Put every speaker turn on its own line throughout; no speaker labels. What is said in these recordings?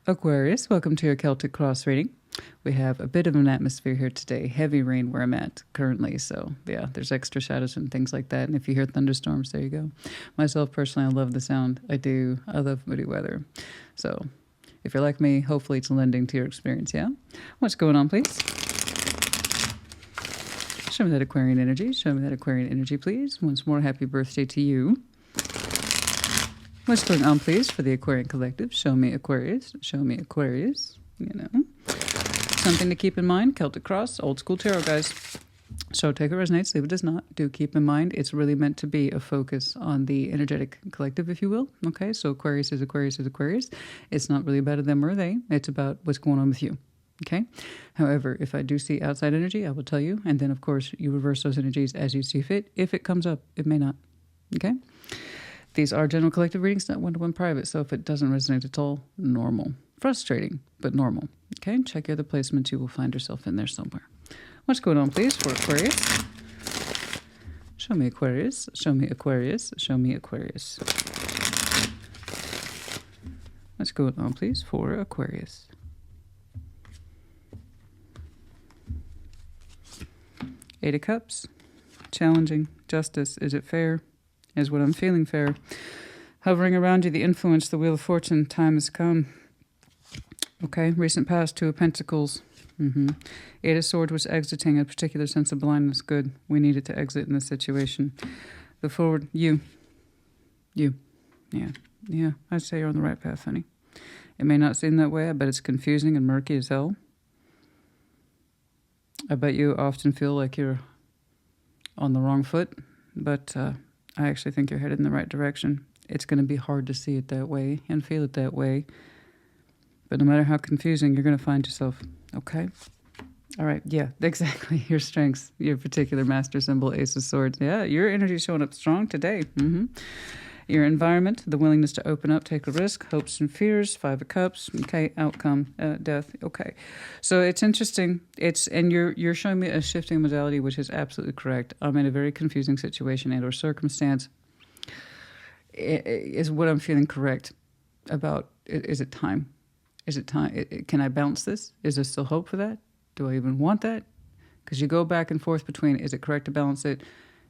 Aquarius, welcome to your Celtic cross reading. We have a bit of an atmosphere here today. Heavy rain where I'm at currently. So yeah, there's extra shadows and things like that. And if you hear thunderstorms, there you go. Myself personally, I love the sound. I do. I love moody weather. So if you're like me, hopefully it's lending to your experience. Yeah. What's going on, please? Show me that Aquarian energy. Show me that Aquarian energy, please. Once more, happy birthday to you. What's going on, please, for the Aquarian Collective? Show me Aquarius. Show me Aquarius. You know. Something to keep in mind. Celtic Cross, old school tarot, guys. So take it resonates, leave it does not. Do keep in mind it's really meant to be a focus on the energetic collective, if you will. Okay, so Aquarius is Aquarius is Aquarius. It's not really about them or they. It's about what's going on with you. Okay. However, if I do see outside energy, I will tell you. And then, of course, you reverse those energies as you see fit. If it comes up, it may not. Okay. These are general collective readings, not one-to-one private. So if it doesn't resonate at all, normal. Frustrating, but normal. Okay, check your other placements. You will find yourself in there somewhere. What's going on, please, for Aquarius? Show me Aquarius. Show me Aquarius. Show me Aquarius. What's going on, please, for Aquarius? Eight of Cups. Challenging. Justice. Is it fair? Is what I'm feeling fair? Hovering around you, the influence, the Wheel of Fortune. Time has come. Okay, recent past, Two of Pentacles. Eight of Swords was exiting a particular sense of blindness. Good. We needed to exit in this situation. The forward, you. Yeah. I'd say you're on the right path, honey. It may not seem that way. I bet it's confusing and murky as hell. I bet you often feel like you're on the wrong foot, but I actually think you're headed in the right direction. It's going to be hard to see it that way and feel it that way. But no matter how confusing, you're going to find yourself. Okay? All right. Yeah, exactly. Your strengths, your particular master symbol, Ace of Swords. Yeah, your energy is showing up strong today. Your environment, the willingness to open up, take a risk, hopes and fears, Five of Cups. Okay, outcome, death. Okay. So it's interesting. And you're showing me a shifting modality, which is absolutely correct. I'm in a very confusing situation and or circumstance. Is what I'm feeling correct about? Is it time? Is it time? Can I balance this? Is there still hope for that? Do I even want that? Because you go back and forth between, is it correct to balance it?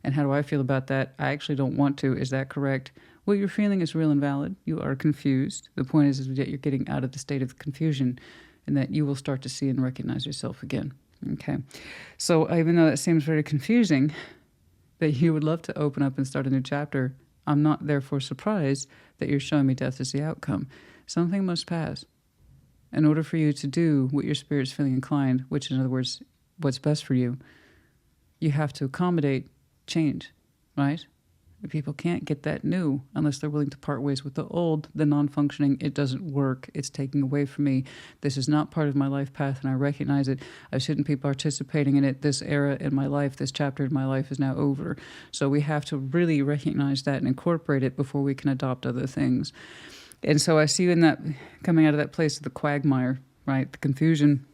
And how do I feel about that? I actually don't want to. Is that correct? What you're feeling is real and valid. You are confused. The point is that you're getting out of the state of confusion and that you will start to see and recognize yourself again. Okay. So even though that seems very confusing, that you would love to open up and start a new chapter, I'm not therefore surprised that you're showing me death as the outcome. Something must pass. In order for you to do what your spirit's feeling inclined, which in other words, what's best for you, you have to accommodate change, right? People can't get that new unless they're willing to part ways with the old, the non-functioning. It doesn't work. It's taking away from me. This is not part of my life path, and I recognize it. I shouldn't be participating in it. This era in my life, this chapter in my life is now over. So we have to really recognize that and incorporate it before we can adopt other things. And so I see you in that, coming out of that place of the quagmire, right? The confusion.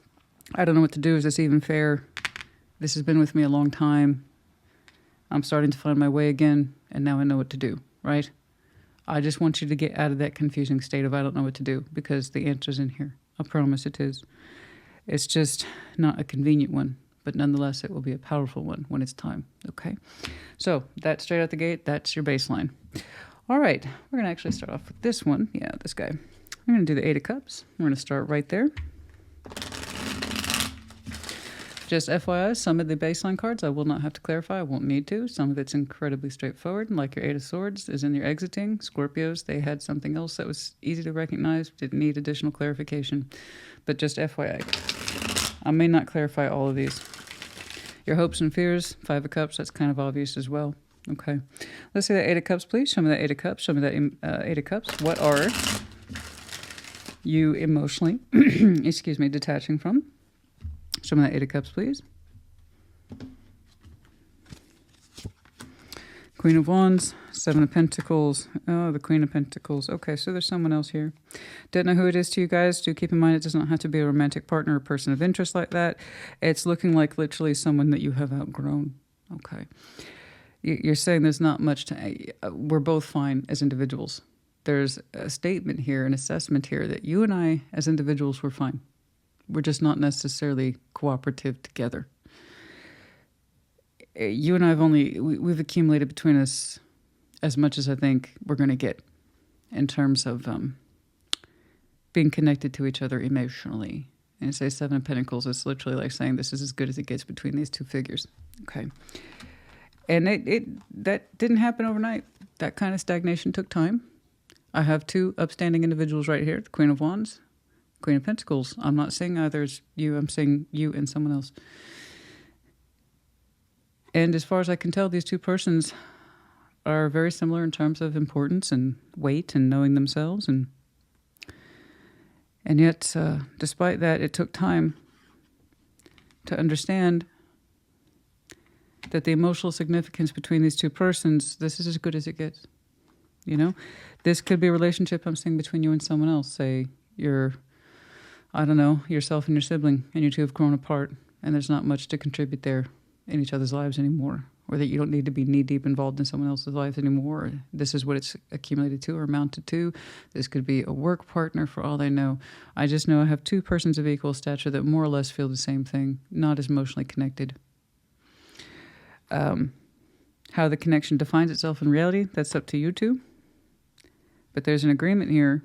I don't know what to do. Is this even fair? This has been with me a long time. I'm starting to find my way again, and now I know what to do, right? I just want you to get out of that confusing state of I don't know what to do, because the answer's in here. I promise it is. It's just not a convenient one, but nonetheless, it will be a powerful one when it's time, okay? So that's straight out the gate. That's your baseline. All right, we're going to actually start off with this one. Yeah, this guy. I'm going to do the Eight of Cups. We're going to start right there. Just FYI, some of the baseline cards I will not have to clarify. I won't need to. Some of it's incredibly straightforward, like your Eight of Swords is in your exiting. Scorpios, they had something else that was easy to recognize, didn't need additional clarification. But just FYI, I may not clarify all of these. Your hopes and fears, Five of Cups, that's kind of obvious as well. Okay, let's see that Eight of Cups, please. Show me that Eight of Cups. Show me that Eight of Cups. What are you emotionally, detaching from? Show me that Eight of Cups, please. Queen of Wands, Seven of Pentacles. Oh, the Queen of Pentacles. Okay, so there's someone else here. Don't know who it is to you guys. Do keep in mind it does not have to be a romantic partner or person of interest like that. It's looking like literally someone that you have outgrown. Okay. You're saying there's not much to... We're both fine as individuals. there's a statement here, an assessment here that you and I as individuals were fine. We're just not necessarily cooperative together. You and I we've accumulated between us as much as I think we're going to get in terms of being connected to each other emotionally. And say Seven of Pentacles, it's literally like saying this is as good as it gets between these two figures. Okay. And that didn't happen overnight. That kind of stagnation took time. I have two upstanding individuals right here, the Queen of Wands, Queen of Pentacles. I'm not saying either is you, I'm saying you and someone else. And as far as I can tell, these two persons are very similar in terms of importance and weight and knowing themselves. And yet, despite that, it took time to understand that the emotional significance between these two persons, this is as good as it gets. You know, this could be a relationship I'm seeing between you and someone else. Say yourself and your sibling, and you two have grown apart, and there's not much to contribute there in each other's lives anymore, or that you don't need to be knee-deep involved in someone else's life anymore. This is what it's accumulated to or amounted to. This could be a work partner for all I know. I just know I have two persons of equal stature that more or less feel the same thing, not as emotionally connected. How the connection defines itself in reality, that's up to you two. But there's an agreement here,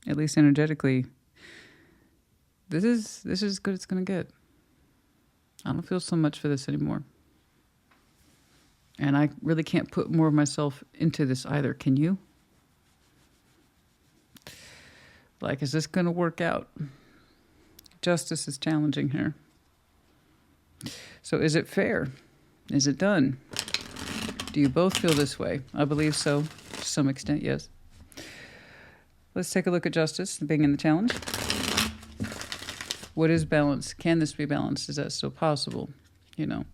at least energetically. This is as good as it's going to get. I don't feel so much for this anymore. And I really can't put more of myself into this either. Can you? Like, is this going to work out? Justice is challenging here. So is it fair? Is it done? Do you both feel this way? I believe so, to some extent, yes. Let's take a look at justice, being in the challenge. What is balance? Can this be balanced? Is that still possible? You know,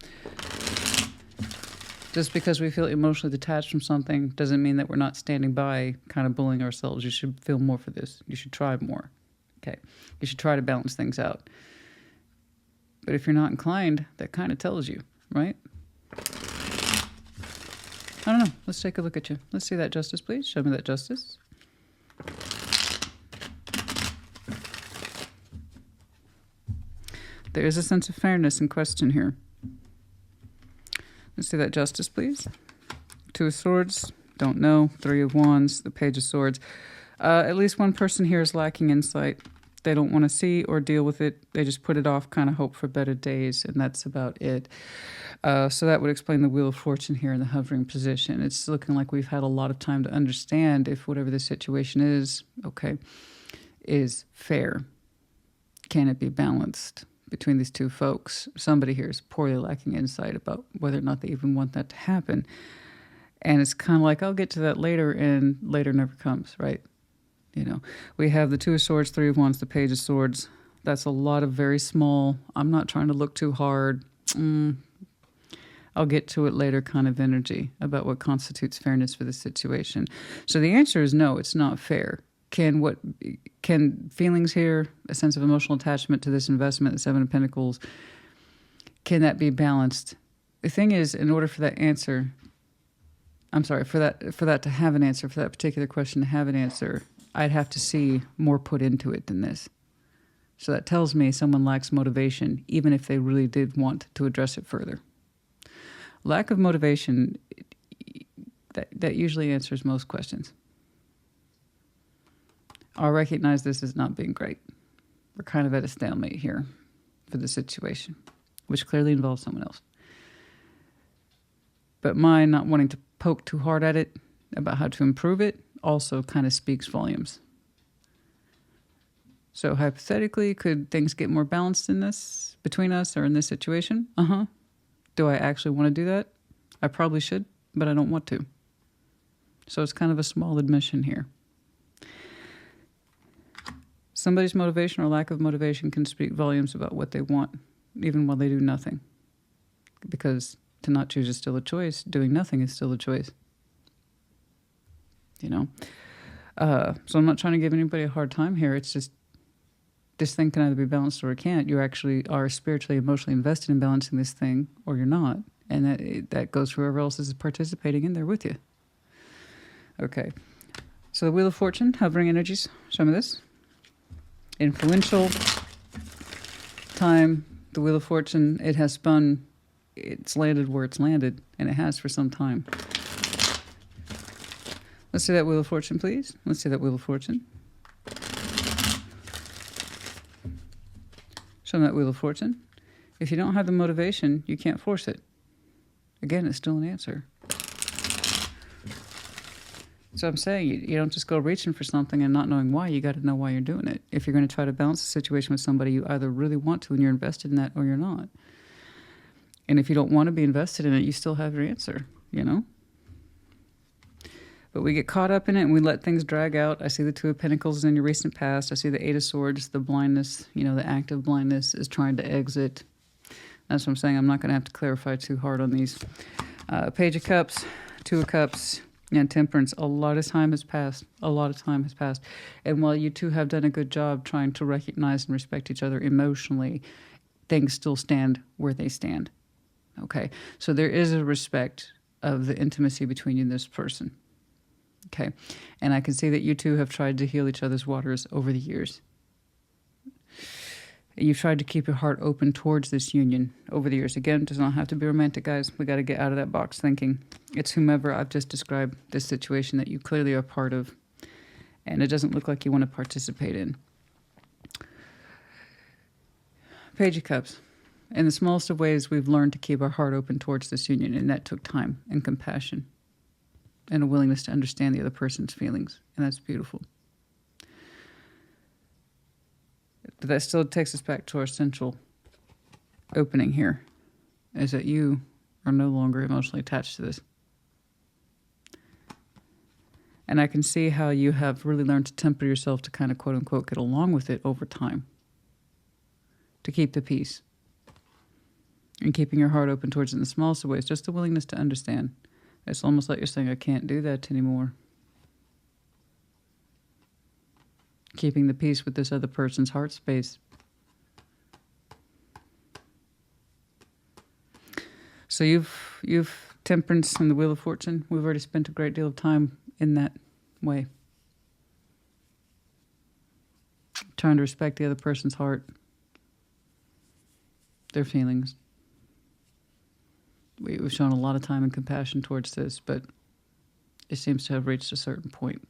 just because we feel emotionally detached from something doesn't mean that we're not standing by, kind of bullying ourselves. You should feel more for this. You should try more. Okay. You should try to balance things out. But if you're not inclined, that kind of tells you, right? I don't know. Let's take a look at you. Let's see that justice, please. Show me that justice. There is a sense of fairness in question here. Let's see that justice, please. Two of Swords. Don't know. Three of Wands. The Page of Swords. At least one person here is lacking insight. They don't want to see or deal with it. They just put it off, kind of hope for better days, and that's about it. So that would explain the Wheel of Fortune here in the hovering position. It's looking like we've had a lot of time to understand if whatever the situation is, okay, is fair. Can it be balanced between these two folks? Somebody here is poorly lacking insight about whether or not they even want that to happen. And it's kind of like, I'll get to that later, and later never comes, right? You know, we have the Two of Swords, Three of Wands, the Page of Swords. That's a lot of very small, I'm not trying to look too hard. I'll get to it later kind of energy about what constitutes fairness for the situation. So the answer is no, it's not fair. Can feelings here, a sense of emotional attachment to this investment, the Seven of Pentacles, can that be balanced? The thing is, in order for that answer, for that to have an answer, for that particular question to have an answer, I'd have to see more put into it than this. So that tells me someone lacks motivation, even if they really did want to address it further. Lack of motivation, that usually answers most questions. I'll recognize this as not being great. We're kind of at a stalemate here for the situation, which clearly involves someone else. But my not wanting to poke too hard at it about how to improve it also kind of speaks volumes. So hypothetically, could things get more balanced in this, between us or in this situation? Do I actually want to do that? I probably should, but I don't want to. So it's kind of a small admission here. Somebody's motivation or lack of motivation can speak volumes about what they want, even while they do nothing. Because to not choose is still a choice. Doing nothing is still a choice. You know? So I'm not trying to give anybody a hard time here. It's just this thing can either be balanced or it can't. You actually are spiritually, emotionally invested in balancing this thing, or you're not. And that goes for whoever else is participating in there with you. Okay. So the Wheel of Fortune, hovering energies, some of this. Influential time, the Wheel of Fortune, it has spun, it's landed where it's landed, and it has for some time. Let's see that Wheel of Fortune, please. Let's see that Wheel of Fortune. Show me that Wheel of Fortune. If you don't have the motivation, you can't force it. Again, it's still an answer. So I'm saying you don't just go reaching for something and not knowing why. You got to know why you're doing it. If you're going to try to balance a situation with somebody, you either really want to and you're invested in that, or you're not. And if you don't want to be invested in it, you still have your answer, you know? But we get caught up in it and we let things drag out. I see the Two of Pentacles in your recent past. I see the Eight of Swords, the blindness, you know, the active blindness is trying to exit. That's what I'm saying. I'm not going to have to clarify too hard on these. Page of Cups, Two of Cups, and Temperance. A lot of time has passed. A lot of time has passed. And while you two have done a good job trying to recognize and respect each other emotionally, things still stand where they stand. Okay? So there is a respect of the intimacy between you and this person. Okay? And I can see that you two have tried to heal each other's waters over the years. You've tried to keep your heart open towards this union over the years. Again, it does not have to be romantic, guys. We got to get out of that box thinking. It's whomever I've just described this situation that you clearly are part of, and it doesn't look like you want to participate in. Page of Cups. In the smallest of ways, we've learned to keep our heart open towards this union, and that took time and compassion and a willingness to understand the other person's feelings, and that's beautiful. But that still takes us back to our central opening here, is that you are no longer emotionally attached to this. And I can see how you have really learned to temper yourself to kind of quote unquote get along with it over time, to keep the peace and keeping your heart open towards it in the smallest of ways, just the willingness to understand. It's almost like you're saying, I can't do that anymore. Keeping the peace with this other person's heart space. So you've Temperance and the Wheel of Fortune. We've already spent a great deal of time in that way. Trying to respect the other person's heart, their feelings. We've shown a lot of time and compassion towards this, but it seems to have reached a certain point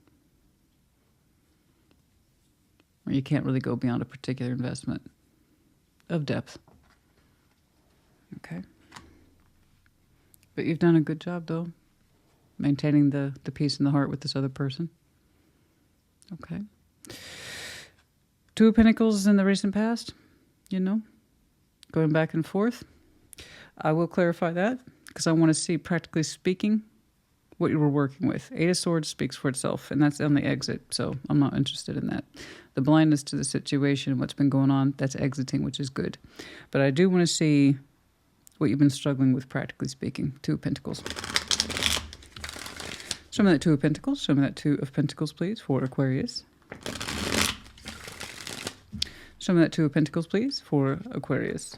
where you can't really go beyond a particular investment of depth. Okay. But you've done a good job, though, maintaining the peace in the heart with this other person. Okay. Two of Pentacles in the recent past, you know, going back and forth. I will clarify that because I want to see, practically speaking, what you were working with. Eight of Swords speaks for itself, and that's on the exit, so I'm not interested in that. The blindness to the situation and what's been going on, that's exiting, which is good. But I do want to see what you've been struggling with, practically speaking. Two of Pentacles. Show me that Two of Pentacles. Show me that Two of Pentacles, please, for Aquarius. Show me that Two of Pentacles, please, for Aquarius.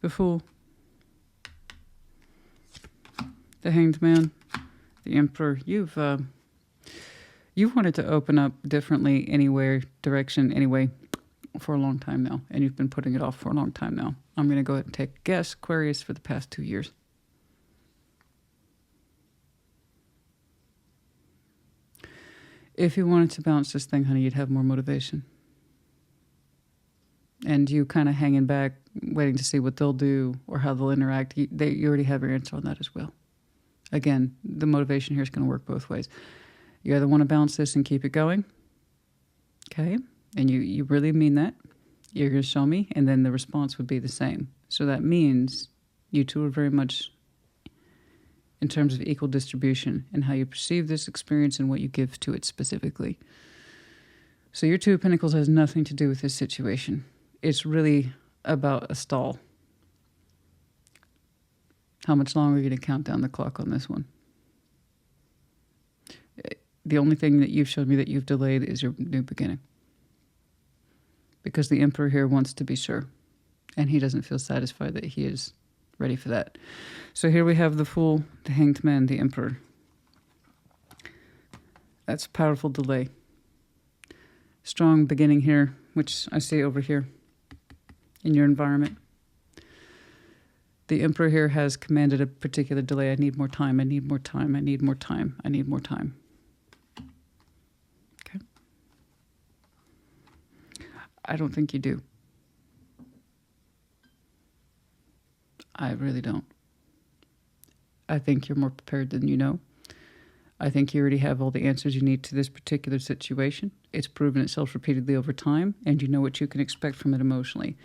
The Fool, the Hanged Man, the Emperor. You've wanted to open up differently, anywhere, direction, anyway, for a long time now, and you've been putting it off for a long time now. I'm going to go ahead and take a guess, Aquarius, for the past 2 years. If you wanted to balance this thing, honey, you'd have more motivation. And you kind of hanging back, waiting to see what they'll do or how they'll interact. You already have your answer on that as well. Again, the motivation here is going to work both ways. You either want to balance this and keep it going, okay? And you really mean that. You're going to show me, and then the response would be the same. So that means you two are very much in terms of equal distribution in how you perceive this experience and what you give to it specifically. So your Two of Pentacles has nothing to do with this situation. It's really about a stall. How much longer are you going to count down the clock on this one? The only thing that you've showed me that you've delayed is your new beginning. because the Emperor here wants to be sure, and he doesn't feel satisfied that he is ready for that. So here we have the Fool, the Hanged Man, the Emperor. That's powerful delay. Strong beginning here, which I see over here in your environment. The Emperor here has commanded a particular delay. I need more time, I need more time, I need more time, I need more time. Okay. I don't think you do. I really don't. I think you're more prepared than you know. I think you already have all the answers you need to this particular situation. It's proven itself repeatedly over time, and you know what you can expect from it emotionally.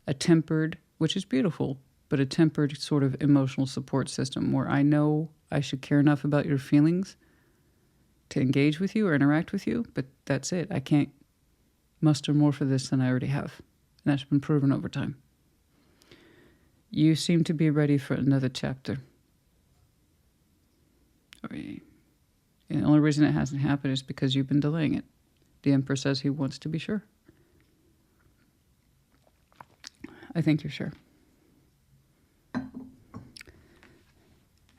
A tempered, which is beautiful, but a tempered sort of emotional support system where I know I should care enough about your feelings to engage with you or interact with you, but that's it. I can't muster more for this than I already have. And that's been proven over time. You seem to be ready for another chapter. And the only reason it hasn't happened is because you've been delaying it. The Emperor says he wants to be sure. I think you're sure.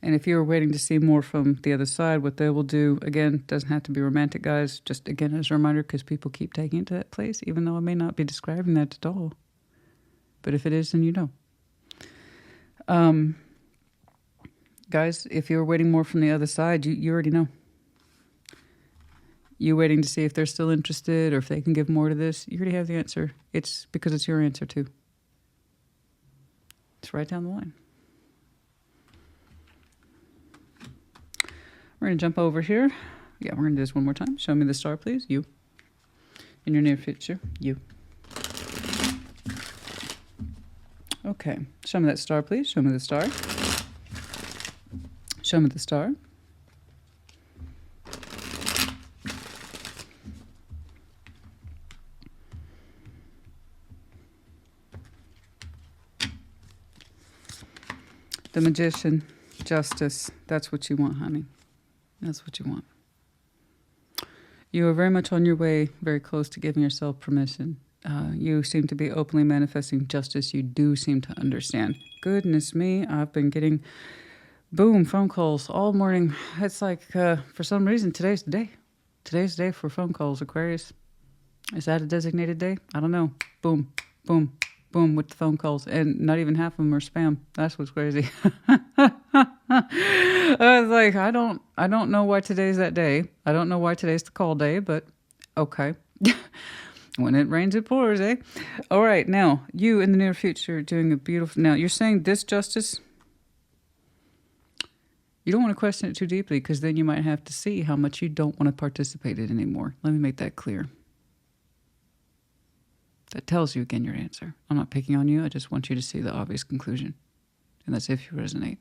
And if you're waiting to see more from the other side, what they will do, again, doesn't have to be romantic, guys. Just, again, as a reminder, because people keep taking it to that place, even though I may not be describing that at all. But if it is, then you know. Guys, if you're waiting more from the other side, you already know. You waiting to see if they're still interested or if they can give more to this, you already have the answer. It's because it's your answer too. It's right down the line. We're going to jump over here. Yeah, we're going to do this one more time. Show me the star, please. You. In your near future. You. Okay. Show me that star, please. Show me the star. Show me the star. The Magician, justice. That's what you want, honey. That's what you want. You are very much on your way, very close to giving yourself permission. You seem to be openly manifesting justice. You do seem to understand. Goodness me, I've been getting, boom, phone calls all morning. It's like, for some reason, today's the day. Today's the day for phone calls, Aquarius. Is that a designated day? I don't know. Boom, boom, boom with the phone calls. And not even half of them are spam. That's what's crazy. I was like, I don't know why today's that day. I don't know why today's the call day, but okay. When it rains, it pours, eh? All right, now, you in the near future doing a beautiful... Now, you're saying this justice... You don't want to question it too deeply because then you might have to see how much you don't want to participate in it anymore. Let me make that clear. That tells you, again, your answer. I'm not picking on you. I just want you to see the obvious conclusion. And that's if you resonate.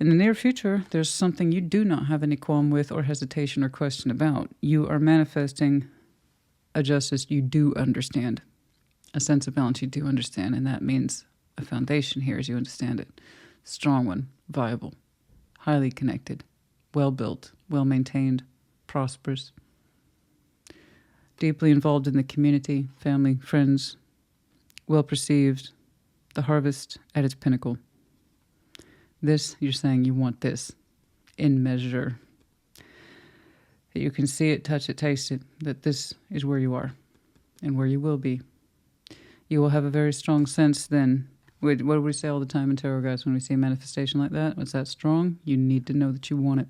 In the near future, there's something you do not have any qualm with or hesitation or question about. You are manifesting a justice you do understand. A sense of balance you do understand. And that means a foundation here as you understand it. Strong one, viable, highly connected, well-built, well-maintained, prosperous, deeply involved in the community, family, friends, well-perceived, the harvest at its pinnacle. This, you're saying you want this in measure. That you can see it, touch it, taste it, that this is where you are and where you will be. You will have a very strong sense then. What do we say all the time in tarot, guys, when we see a manifestation like that? What's that strong? You need to know that you want it.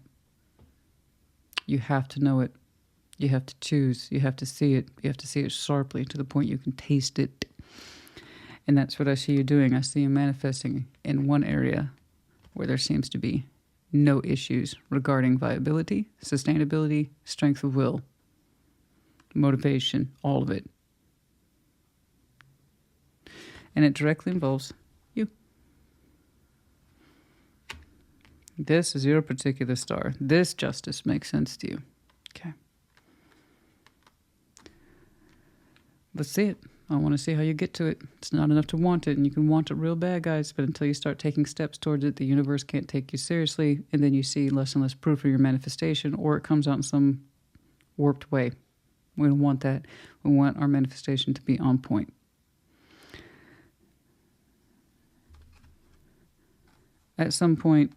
You have to know it. You have to choose. You have to see it. You have to see it sharply to the point you can taste it. And that's what I see you doing. I see you manifesting in one area where there seems to be no issues regarding viability, sustainability, strength of will, motivation, all of it. And it directly involves you. This is your particular star. This justice makes sense to you. Okay. Let's see it. I want to see how you get to it. It's not enough to want it, and you can want it real bad, guys, but until you start taking steps towards it, the universe can't take you seriously, and then you see less and less proof of your manifestation, or it comes out in some warped way. We don't want that. We want our manifestation to be on point. At some point,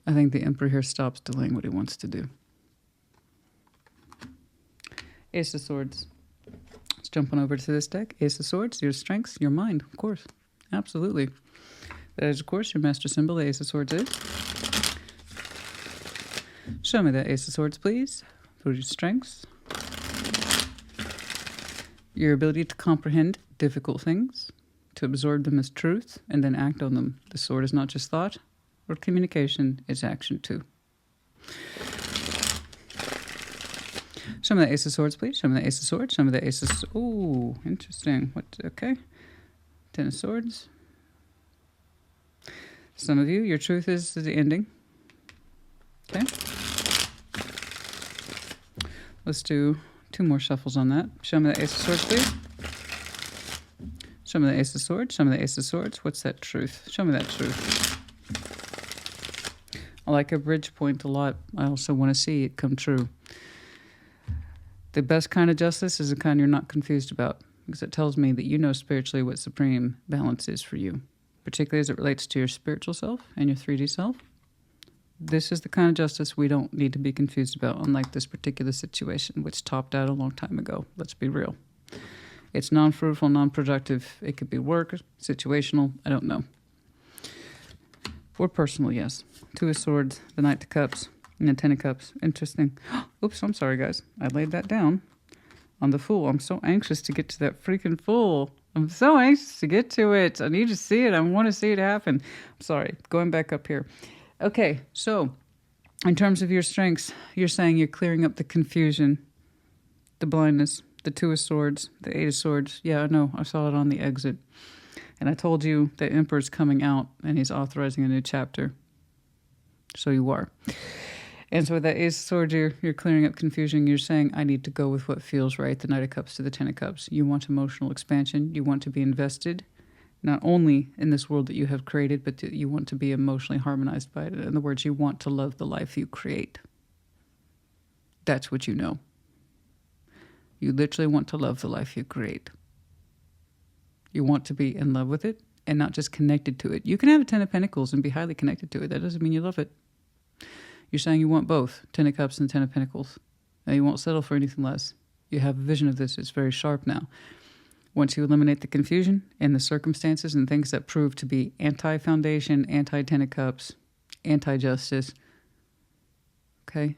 I think the Emperor here stops delaying what he wants to do. Ace of Swords. Let's jump on over to this deck. Ace of Swords, your strengths, your mind, of course. Absolutely. That is, of course, your master symbol, the Ace of Swords is. Show me that Ace of Swords, please. For your strengths. Your ability to comprehend difficult things, to absorb them as truth, and then act on them. The sword is not just thought or communication, it's action too. Show me the Ace of Swords, please. Show me the Ace of Swords. Show me the Ace of... Ooh, interesting. What? Okay. Ten of Swords. Some of you, your truth is the ending. Okay. Let's do 2 more shuffles on that. Show me the Ace of Swords, please. Show me the Ace of Swords. Show me the Ace of Swords. What's that truth? Show me that truth. I like a bridge point a lot. I also want to see it come true. The best kind of justice is the kind you're not confused about, because it tells me that you know spiritually what supreme balance is for you, particularly as it relates to your spiritual self and your 3D self. This is the kind of justice we don't need to be confused about, unlike this particular situation, which topped out a long time ago. Let's be real. It's non-fruitful, non-productive. It could be work, situational, I don't know. Or personal, yes. 2 of Swords, the Knight of Cups, and the 10 of Cups. Interesting. Oops, I'm sorry, guys. I laid that down on the Fool. I'm so anxious to get to that freaking Fool. I'm so anxious to get to it. I need to see it. I want to see it happen. I'm sorry. Going back up here. Okay, so in terms of your strengths, you're saying you're clearing up the confusion, the blindness, the 2 of Swords, the 8 of Swords. Yeah, I know. I saw it on the exit. And I told you the Emperor's coming out and he's authorizing a new chapter. So you are. And so with that Ace of Swords, you're clearing up confusion. You're saying, I need to go with what feels right. The Knight of Cups to the 10 of Cups. You want emotional expansion. You want to be invested, not only in this world that you have created, but you want to be emotionally harmonized by it. In other words, you want to love the life you create. That's what you know. You literally want to love the life you create. You want to be in love with it and not just connected to it. You can have a 10 of Pentacles and be highly connected to it. That doesn't mean you love it. You're saying you want both, 10 of Cups and 10 of Pentacles. And you won't settle for anything less. You have a vision of this. It's very sharp now. Once you eliminate the confusion and the circumstances and things that prove to be anti-foundation, anti-10 of Cups, anti-justice, okay,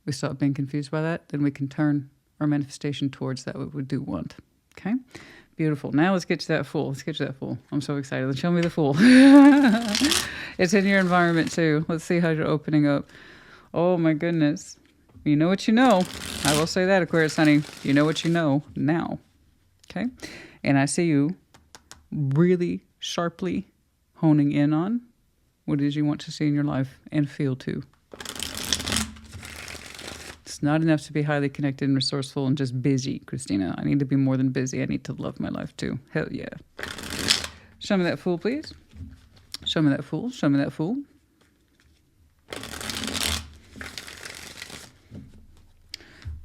we stop being confused by that, then we can turn our manifestation towards that what we do want. Okay? Beautiful. Now let's get to that Fool. Let's get to that Fool. I'm so excited. Let's show me the Fool. It's in your environment too. Let's see how you're opening up. Oh my goodness. You know what you know. I will say that, Aquarius, honey. You know what you know now. Okay? And I see you really sharply honing in on what it is you want to see in your life and feel too. It's not enough to be highly connected and resourceful and just busy, Christina. I need to be more than busy. I need to love my life too. Hell yeah. Show me that Fool, please. Show me that Fool. Show me that Fool.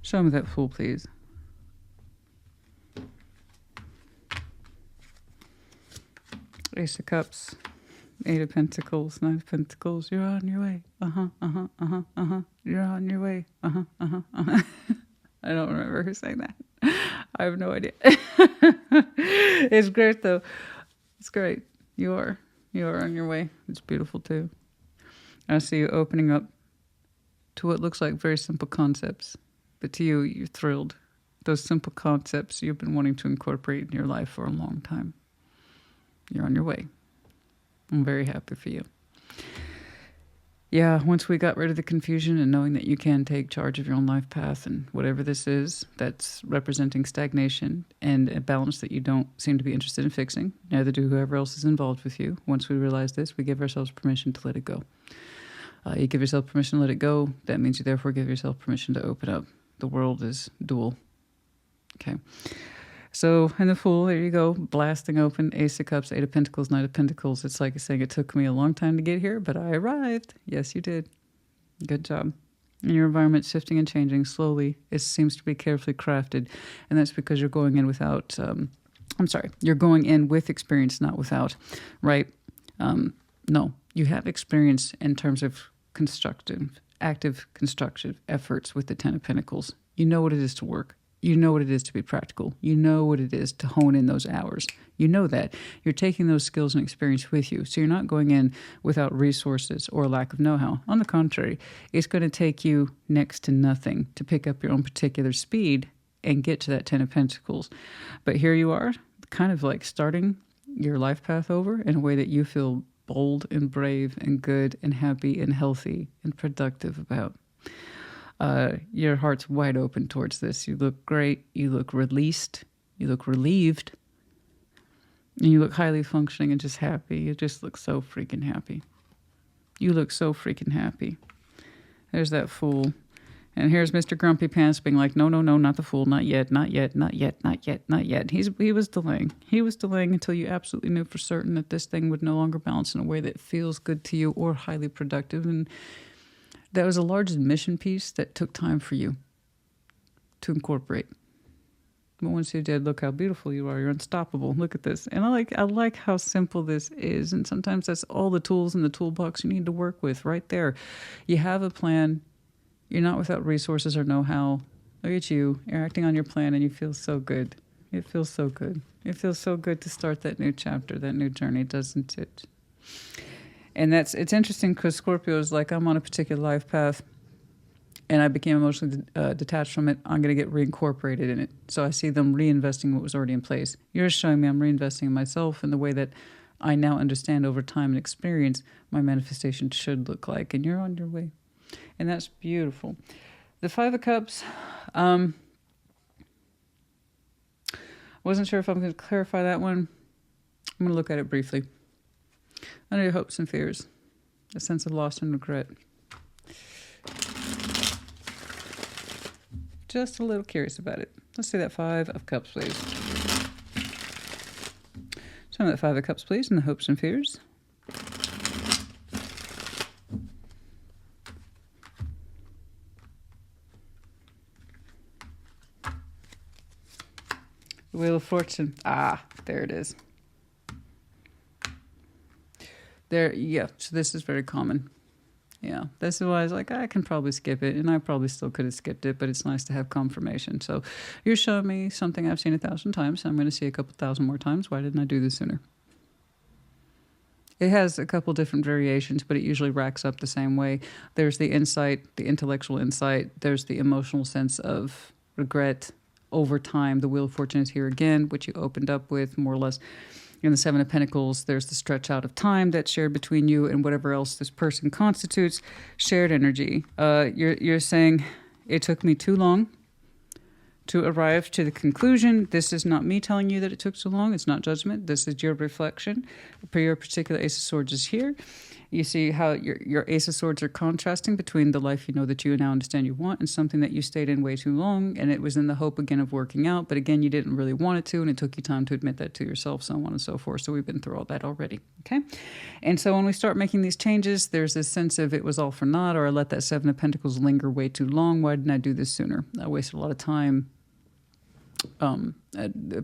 Show me that Fool, please. Ace of Cups. 8 of Pentacles, 9 of Pentacles. You're on your way. You're on your way. I don't remember who sang that. I have no idea. It's great though. It's great. You are on your way. It's beautiful too. I see you opening up to what looks like very simple concepts, but to you, you're thrilled. Those simple concepts you've been wanting to incorporate in your life for a long time. You're on your way. I'm very happy for you. Yeah, once we got rid of the confusion and knowing that you can take charge of your own life path and whatever this is that's representing stagnation and a balance that you don't seem to be interested in fixing, neither do whoever else is involved with you. Once we realize this, we give ourselves permission to let it go. You give yourself permission to let it go. That means you therefore give yourself permission to open up. The world is dual. Okay. So, and the Fool, there you go, blasting open, Ace of Cups, 8 of Pentacles, 9 of Pentacles. It's like saying it took me a long time to get here, but I arrived. Yes, you did. Good job. And your environment's shifting and changing slowly. It seems to be carefully crafted. And that's because you're going in without, you're going in with experience, not without, right? No, you have experience in terms of active constructive efforts with the Ten of Pentacles. You know what it is to work. You know what it is to be practical. You know what it is to hone in those hours. You know that. You're taking those skills and experience with you. So you're not going in without resources or lack of know-how. On the contrary, it's going to take you next to nothing to pick up your own particular speed and get to that Ten of Pentacles. But here you are, kind of like starting your life path over in a way that you feel bold and brave and good and happy and healthy and productive about. Your heart's wide open towards this. You look great. You look released. You look relieved. And you look highly functioning and just happy. You just look so freaking happy. You look so freaking happy. There's that Fool. And here's Mr. Grumpy Pants being like, no, not the Fool. Not yet, not yet, not yet, not yet, not yet. He was delaying. He was delaying until you absolutely knew for certain that this thing would no longer balance in a way that feels good to you or highly productive. And that was a large admission piece that took time for you to incorporate. But once you did, look how beautiful you are. You're unstoppable. Look at this. And I like how simple this is. And sometimes that's all the tools in the toolbox you need to work with right there. You have a plan. You're not without resources or know-how. Look at you. You're acting on your plan and you feel so good. It feels so good. It feels so good to start that new chapter, that new journey, doesn't it? And it's interesting because Scorpio is like, I'm on a particular life path and I became emotionally detached from it. I'm going to get reincorporated in it. So I see them reinvesting what was already in place. You're showing me I'm reinvesting in myself in the way that I now understand over time and experience my manifestation should look like. And you're on your way. And that's beautiful. The Five of Cups, wasn't sure if I'm going to clarify that one. I'm going to look at it briefly. Under your hopes and fears, a sense of loss and regret. Just a little curious about it. Let's see that Five of Cups, please. Show me that Five of Cups, please, and the hopes and fears. The Wheel of Fortune. Ah, there it is. There, yeah, so this is very common. Yeah, this is why I was like, I can probably skip it, and I probably still could have skipped it, but it's nice to have confirmation. So you're showing me something I've seen 1,000 times. I'm going to see a couple thousand more times. Why didn't I do this sooner? It has a couple different variations, but it usually racks up the same way. There's the insight, the intellectual insight. There's the emotional sense of regret over time. The Wheel of Fortune is here again, which you opened up with more or less. In the Seven of Pentacles, there's the stretch out of time that's shared between you and whatever else this person constitutes. Shared energy. You're saying, it took me too long to arrive to the conclusion. This is not me telling you that it took so long. It's not judgment. This is your reflection. Your particular Ace of Swords is here. You see how your Ace of Swords are contrasting between the life you know that you now understand you want and something that you stayed in way too long, and it was in the hope again of working out, but again you didn't really want it to, and it took you time to admit that to yourself, so on and so forth. So we've been through all that already, okay? And so when we start making these changes, there's this sense of it was all for naught, or I let that Seven of Pentacles linger way too long. Why didn't I do this sooner? I wasted a lot of time.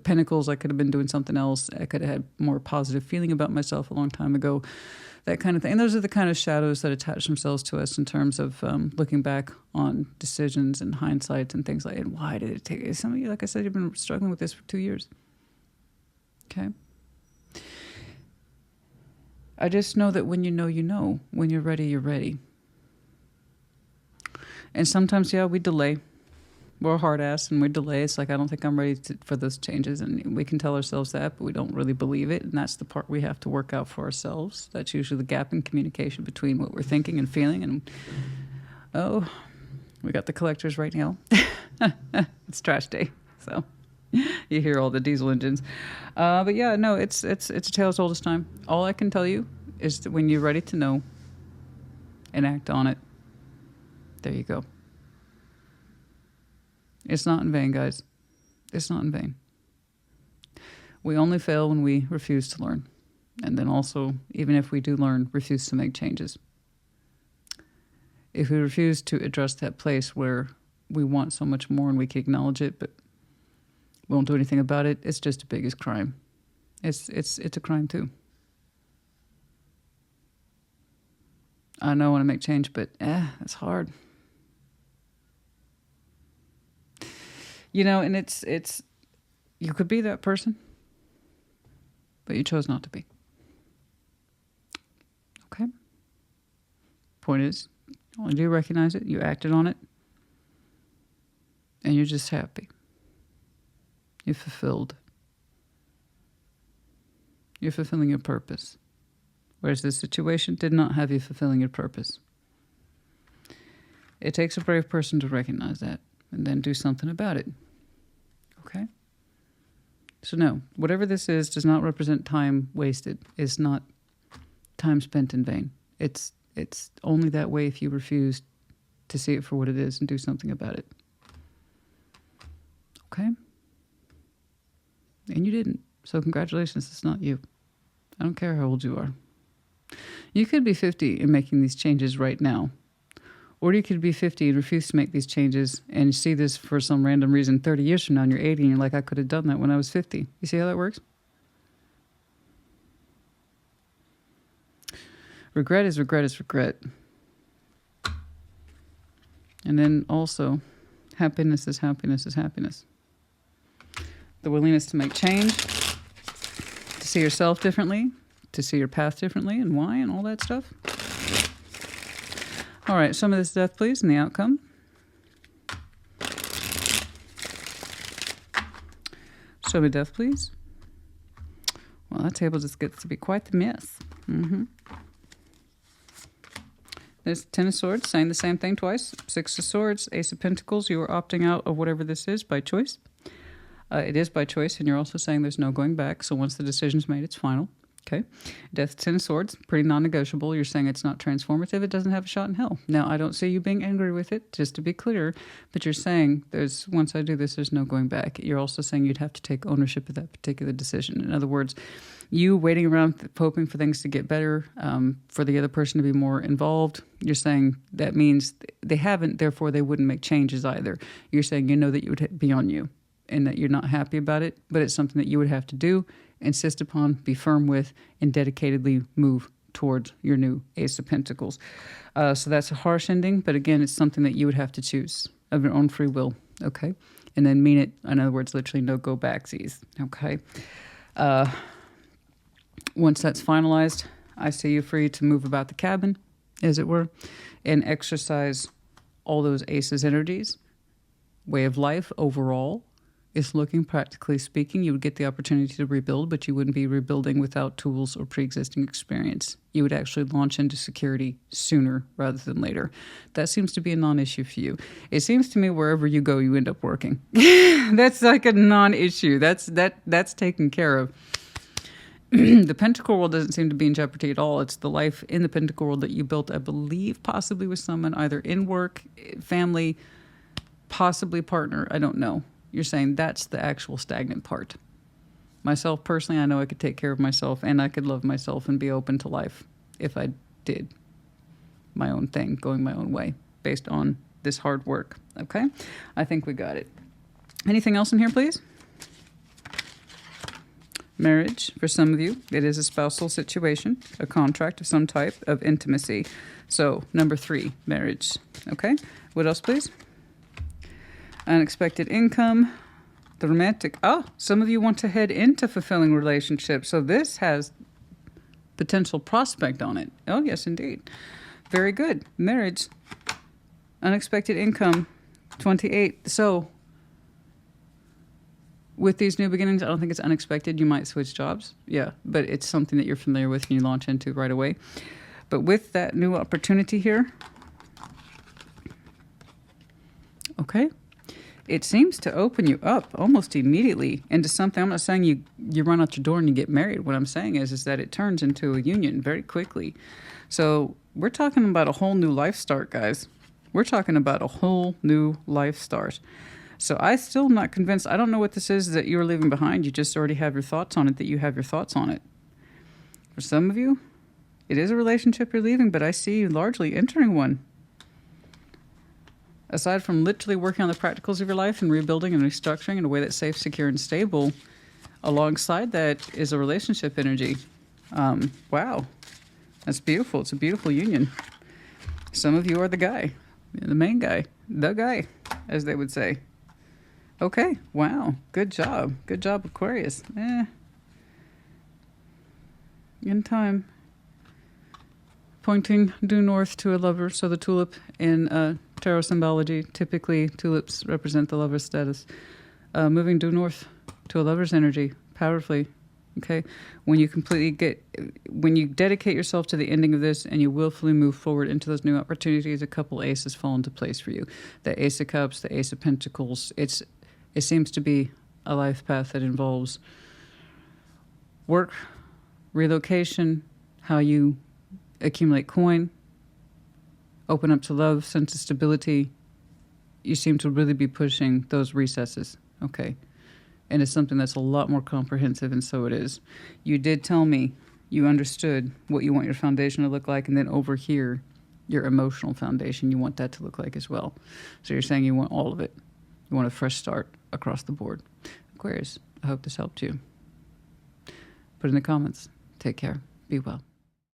Pentacles, I could have been doing something else. I could have had more positive feeling about myself a long time ago. That kind of thing. And those are the kind of shadows that attach themselves to us in terms of looking back on decisions and hindsight and things like that. And why did it take? Some of you, like I said, you've been struggling with this for 2 years. Okay. I just know that when you know, you know. When you're ready, you're ready. And sometimes, yeah, we delay. We're hard ass and we delay. It's like, I don't think I'm ready for those changes. And we can tell ourselves that, but we don't really believe it. And that's the part we have to work out for ourselves. That's usually the gap in communication between what we're thinking and feeling. And, oh, we got the collectors right now. It's trash day. So you hear all the diesel engines. But yeah, no, it's a tale as old as time. All I can tell you is that when you're ready to know and act on it, there you go. It's not in vain, guys. It's not in vain. We only fail when we refuse to learn. And then also, even if we do learn, refuse to make changes. If we refuse to address that place where we want so much more and we can acknowledge it, but we won't do anything about it, it's just the biggest crime. It's a crime too. I know I want to make change, but it's hard. You know, and it's you could be that person, but you chose not to be. Okay? Point is, only do you recognize it, you acted on it, and you're just happy. You're fulfilled. You're fulfilling your purpose. Whereas this situation did not have you fulfilling your purpose. It takes a brave person to recognize that and then do something about it. Okay? So no, whatever this is does not represent time wasted. It's not time spent in vain. It's only that way if you refuse to see it for what it is and do something about it. Okay? And you didn't. So congratulations, it's not you. I don't care how old you are. You could be 50 and making these changes right now. Or you could be 50 and refuse to make these changes and see this for some random reason 30 years from now and you're 80 and you're like, I could have done that when I was 50. You see how that works? Regret is regret is regret. And then also, happiness is happiness is happiness. The willingness to make change, to see yourself differently, to see your path differently and why and all that stuff. All right, some of this death, please, and the outcome. Show me death, please. Well, that table just gets to be quite the mess. There's 10 of Swords, saying the same thing twice. 6 of Swords, Ace of Pentacles. You are opting out of whatever this is by choice. It is by choice, and you're also saying there's no going back. So once the decision's made, it's final. Okay. Death, 10 of Swords, pretty non-negotiable. You're saying it's not transformative. It doesn't have a shot in hell. Now, I don't see you being angry with it, just to be clear, but you're saying once I do this, there's no going back. You're also saying you'd have to take ownership of that particular decision. In other words, you waiting around hoping for things to get better, for the other person to be more involved, you're saying that means they haven't, therefore they wouldn't make changes either. You're saying you know that you would be on you and that you're not happy about it, but it's something that you would have to do, insist upon, be firm with, and dedicatedly move towards your new Ace of Pentacles. So that's a harsh ending, but again, it's something that you would have to choose of your own free will, okay? And then mean it, in other words, literally no go backsies, okay? Once that's finalized, I see you free to move about the cabin, as it were, and exercise all those Aces energies. Way of life overall is looking, practically speaking, you would get the opportunity to rebuild, but you wouldn't be rebuilding without tools or pre-existing experience. You would actually launch into security sooner rather than later. That seems to be a non-issue for you. It seems to me wherever you go, you end up working. That's like a non-issue. That's taken care of. The Pentacle world doesn't seem to be in jeopardy at all. It's the life in the Pentacle world that you built, I believe, possibly with someone, either in work, family, possibly partner. I don't know. You're saying that's the actual stagnant part. Myself, personally, I know I could take care of myself and I could love myself and be open to life if I did my own thing, going my own way, based on this hard work. Okay? I think we got it. Anything else in here, please? Marriage, for some of you, it is a spousal situation, a contract of some type of intimacy. So, number 3, marriage. Okay? What else, please? Unexpected income, the romantic. Oh, some of you want to head into fulfilling relationships. So this has potential prospect on it. Oh, yes, indeed. Very good. Marriage, unexpected income, 28. So with these new beginnings, I don't think it's unexpected. You might switch jobs. Yeah, but it's something that you're familiar with and you launch into right away. But with that new opportunity here, okay, it seems to open you up almost immediately into something. I'm not saying you run out your door and you get married. What I'm saying is that it turns into a union very quickly. So we're talking about a whole new life start, guys. We're talking about a whole new life start. So I still am not convinced. I don't know what this is that you're leaving behind. You just already have your thoughts on it, that you have your thoughts on it. For some of you, it is a relationship you're leaving, but I see you largely entering one. aside from literally working on the practicals of your life and rebuilding and restructuring in a way that's safe, secure, and stable, alongside that is a relationship energy. Wow. That's beautiful. It's a beautiful union. Some of you are the guy, the main guy, the guy, as they would say. Okay. Wow. Good job. Good job, Aquarius. In time. Pointing due north to a lover. So the tulip in tarot symbology, typically tulips represent the lover's status. Moving due north to a lover's energy, powerfully. Okay, when you dedicate yourself to the ending of this and you willfully move forward into those new opportunities, a couple aces fall into place for you. The Ace of Cups, the Ace of Pentacles. It seems to be a life path that involves work, relocation, how you accumulate coin, open up to love, sense of stability. You seem to really be pushing those recesses. Okay. And it's something that's a lot more comprehensive, and so it is. You did tell me you understood what you want your foundation to look like, and then over here, your emotional foundation, you want that to look like as well. So you're saying you want all of it. You want a fresh start across the board. Aquarius, I hope this helped you. Put in the comments. Take care. Be well.